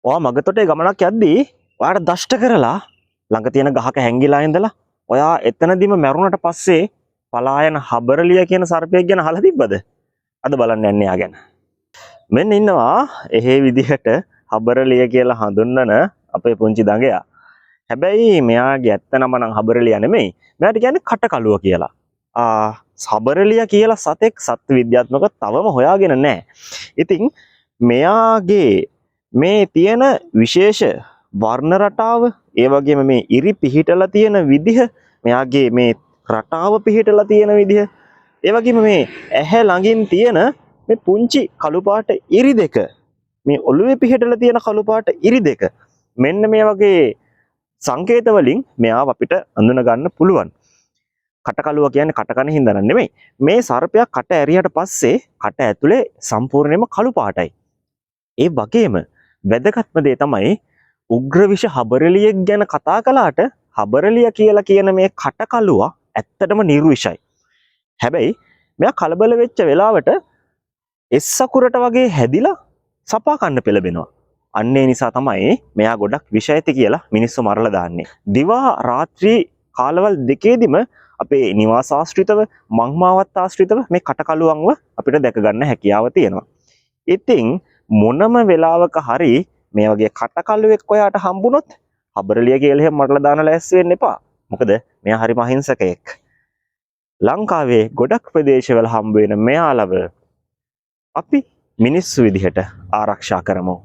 ඔයා මගතොටේ ගමනක් යද්දී ඔයාට දෂ්ට කරලා ළඟ තියෙන ගහක හැංගිලා ඉඳලා ඔයා එතනදිම මැරුණට පස්සේ පලායන හබරලිය කියන සර්පයෙක් ගැන අහලා තිබ්බද? අද බලන්න යන්නේ යා ගැන. මෙන්න ඉන්නවා එහෙ විදිහට හබරලිය කියලා හඳුන්වන අපේ පුංචි දඟයා. හැබැයි මෙයාගේ ඇත්ත නම නම් හබරලියා නෙමෙයි. මෙයාට කියන්නේ කටකලුව කියලා. හබරලියා කියලා සතෙක් සත්ත්ව විද්‍යාත්මක තවම හොයාගෙන නැහැ. ඉතින් මෙයාගේ මේ තියෙන විශේෂ වර්ණ රටාව, ඒ වගේම මේ ඉරි පිහිටලා තියෙන විදිහ, මෙයාගේ මේ රටාව පිහිටලා තියෙන විදිහ, ඒ වගේම මේ ඇහැ ළඟින් තියෙන මේ පුංචි කළු පාට ඉරි දෙක, මේ ඔළුවේ පිහිටලා තියෙන කළු පාට ඉරි දෙක, මෙන්න මේ වගේ සංකේත වලින් මෙයාව අපිට අඳුන ගන්න පුළුවන්. කටකලුව කියන්නේ කටකන හින්දා නෙමෙයි. මේ සර්පයා කට ඇරියට පස්සේ කට ඇතුලේ සම්පූර්ණයෙන්ම කළු පාටයි. ඒ වගේම වැදගත්ම දේ තමයි උග්‍රවිෂ හබරලියෙක් ගැන කතා කළාට හබරලිය කියලා කියන මේ කටකලුව ඇත්තටම නිර්විෂයි. හැබැයි මෙයා කලබල වෙච්ච වෙලාවට එස්සකුරට වගේ හැදිලා සපා කන්න පෙළඹෙනවා. අන්න ඒ නිසා තමයි මෙයා ගොඩක් විෂ ඇති කියලා මිනිස්සු මරලා දාන්නේ. දිවා රාත්‍රී කාලවල් දෙකේදීම අපේ නිවාස ආශ්‍රිතව මංමාවත් ආශ්‍රිතව මේ කටකලුවන්ව අපිට දැක ගන්න හැකියාව තියෙනවා. ඉතින් මොනම වෙලාවක හරි මේ වගේ කටකලුවෙක් ඔයාට හම්බුනොත් හබරලිය කියලා එහෙම මරලා දාන්න ලෑස්ති වෙන්න එපා. මොකද මෙයා හරිම අහිංසකයෙක්. ලංකාවේ ගොඩක් ප්‍රදේශවල හම්බ වෙන මෙයාලව අපි මිනිස්සු විදිහට ආරක්ෂා කරමු.